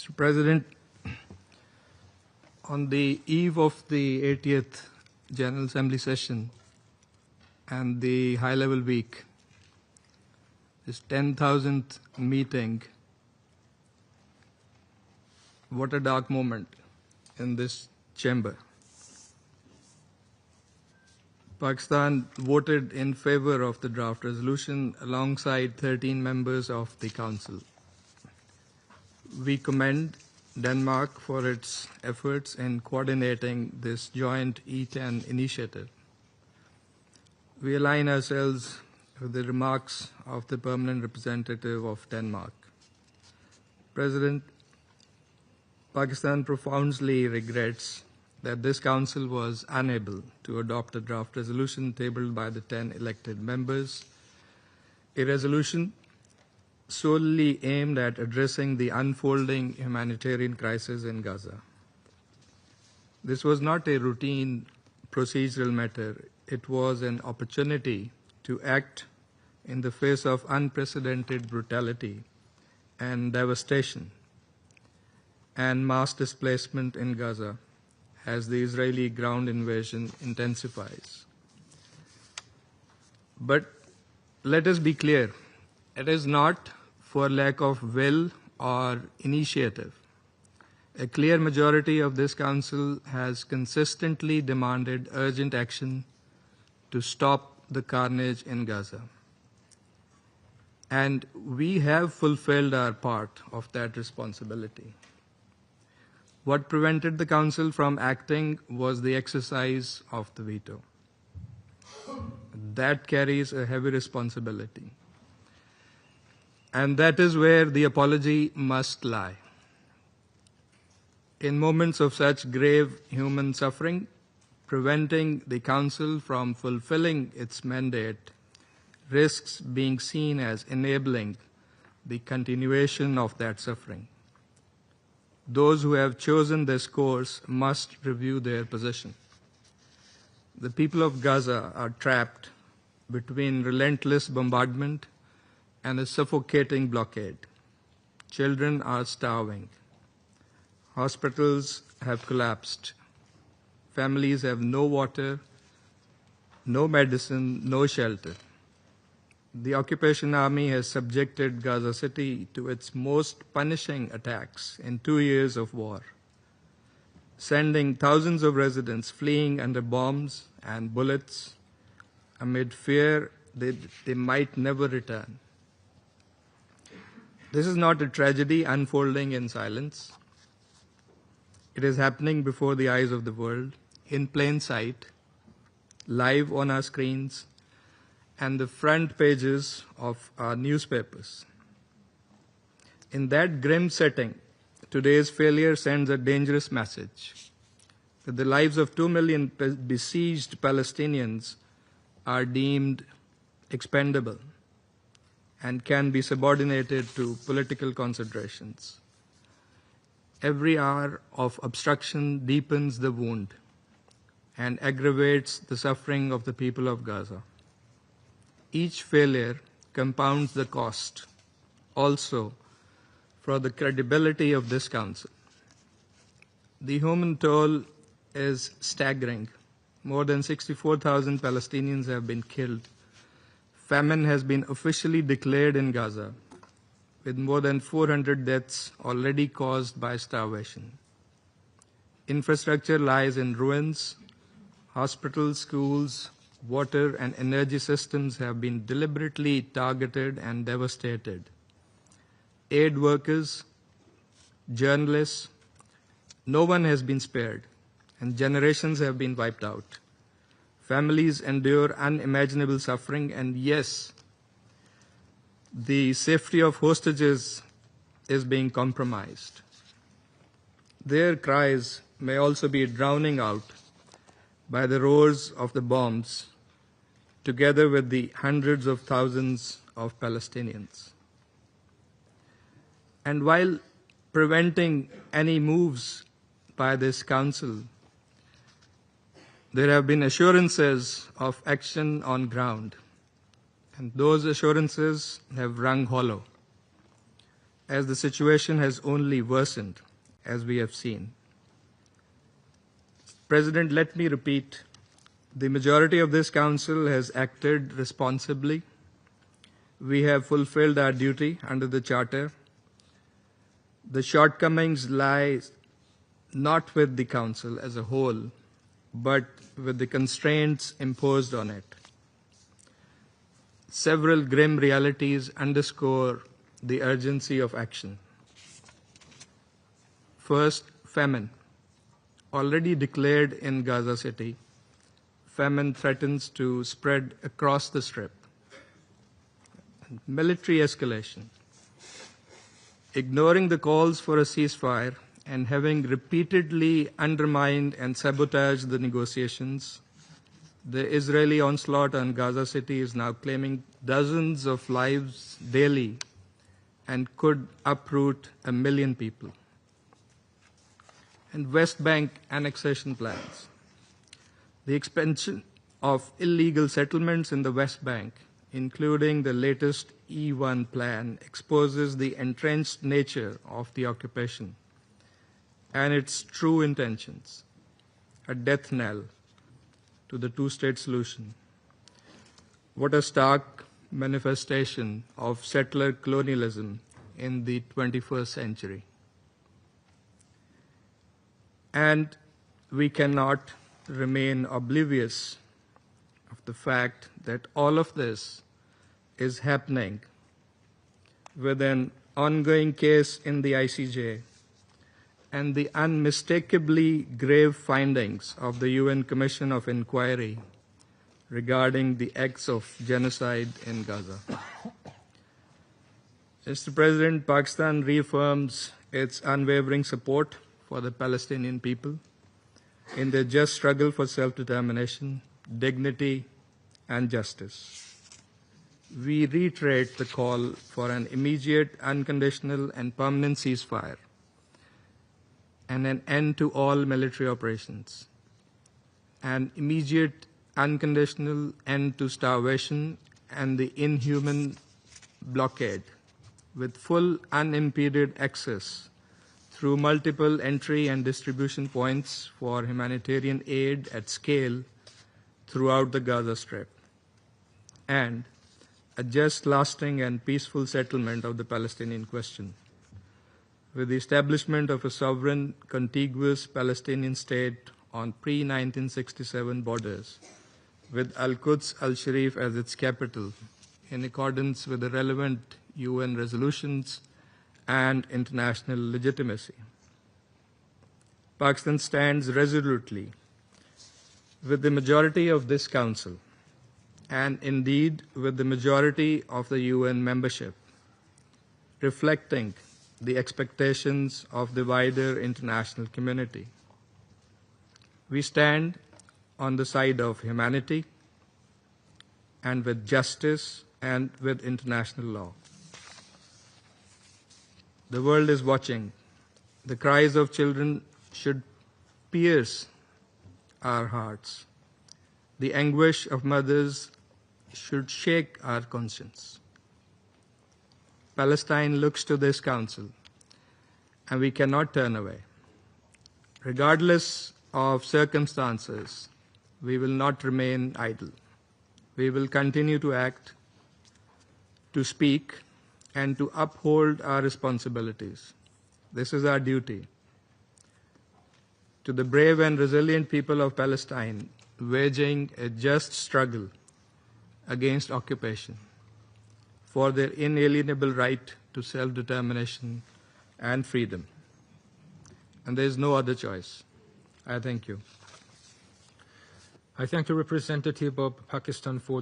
Mr. President, on the eve of the 80th General Assembly session and the high-level week, this 10,000th meeting, what a dark moment in this chamber. Pakistan voted in favor of the draft resolution alongside 13 members of the Council. We commend Denmark for its efforts in coordinating this joint E10 initiative. We align ourselves with the remarks of the permanent representative of Denmark. President, Pakistan profoundly regrets that this Council was unable to adopt a draft resolution tabled by the 10 elected members, a resolution solely aimed at addressing the unfolding humanitarian crisis in Gaza. This was not a routine procedural matter. It was an opportunity to act in the face of unprecedented brutality and devastation and mass displacement in Gaza as the Israeli ground invasion intensifies. But let us be clear, it is not for lack of will or initiative. A clear majority of this Council has consistently demanded urgent action to stop the carnage in Gaza. And we have fulfilled our part of that responsibility. What prevented the Council from acting was the exercise of the veto. That carries a heavy responsibility. And that is where the apology must lie. In moments of such grave human suffering, preventing the Council from fulfilling its mandate risks being seen as enabling the continuation of that suffering. Those who have chosen this course must review their position. The people of Gaza are trapped between relentless bombardment and a suffocating blockade. Children are starving. Hospitals have collapsed. Families have no water, no medicine, no shelter. The occupation army has subjected Gaza City to its most punishing attacks in 2 years of war, sending thousands of residents fleeing under bombs and bullets amid fear that they might never return. This is not a tragedy unfolding in silence. It is happening before the eyes of the world, in plain sight, live on our screens, and the front pages of our newspapers. In that grim setting, today's failure sends a dangerous message that the lives of 2 million besieged Palestinians are deemed expendable and can be subordinated to political considerations. Every hour of obstruction deepens the wound and aggravates the suffering of the people of Gaza. Each failure compounds the cost also for the credibility of this Council. The human toll is staggering. More than 64,000 Palestinians have been killed. Famine has been officially declared in Gaza, with more than 400 deaths already caused by starvation. Infrastructure lies in ruins. Hospitals, schools, water and energy systems have been deliberately targeted and devastated. Aid workers, journalists, no one has been spared, and generations have been wiped out. Families endure unimaginable suffering, and yes, the safety of hostages is being compromised. Their cries may also be drowning out by the roars of the bombs, together with the hundreds of thousands of Palestinians. And while preventing any moves by this Council, there have been assurances of action on ground, and those assurances have rung hollow. as the situation has only worsened, as we have seen. President, let me repeat, the majority of this Council has acted responsibly. We have fulfilled our duty under the Charter. The shortcomings lie not with the Council as a whole, but with the constraints imposed on it. Several grim realities underscore the urgency of action. First, famine. Already declared in Gaza City, famine threatens to spread across the Strip. Military escalation. Ignoring the calls for a ceasefire and having repeatedly undermined and sabotaged the negotiations, the Israeli onslaught on Gaza City is now claiming dozens of lives daily and could uproot 1 million people. And West Bank annexation plans. The expansion of illegal settlements in the West Bank, including the latest E1 plan, exposes the entrenched nature of the occupation and its true intentions, a death knell to the two-state solution. What a stark manifestation of settler colonialism in the 21st century. And we cannot remain oblivious of the fact that all of this is happening with an ongoing case in the ICJ and the unmistakably grave findings of the UN Commission of Inquiry regarding the acts of genocide in Gaza. Mr. President, Pakistan reaffirms its unwavering support for the Palestinian people in their just struggle for self-determination, dignity, and justice. We reiterate the call for an immediate, unconditional, and permanent ceasefire and an end to all military operations, an immediate, unconditional end to starvation and the inhuman blockade, with full unimpeded access through multiple entry and distribution points for humanitarian aid at scale throughout the Gaza Strip, and a just, lasting, and peaceful settlement of the Palestinian question, with the establishment of a sovereign, contiguous Palestinian state on pre-1967 borders, with Al-Quds Al-Sharif as its capital, in accordance with the relevant UN resolutions and international legitimacy. Pakistan stands resolutely with the majority of this Council, and indeed with the majority of the UN membership, reflecting the expectations of the wider international community. We stand on the side of humanity and with justice and with international law. The world is watching. The cries of children should pierce our hearts. The anguish of mothers should shake our conscience. Palestine looks to this Council, and we cannot turn away. Regardless of circumstances, we will not remain idle. We will continue to act, to speak, and to uphold our responsibilities. This is our duty. To the brave and resilient people of Palestine, waging a just struggle against occupation for their inalienable right to self-determination and freedom. And there is no other choice. I thank you. I thank the representative of Pakistan for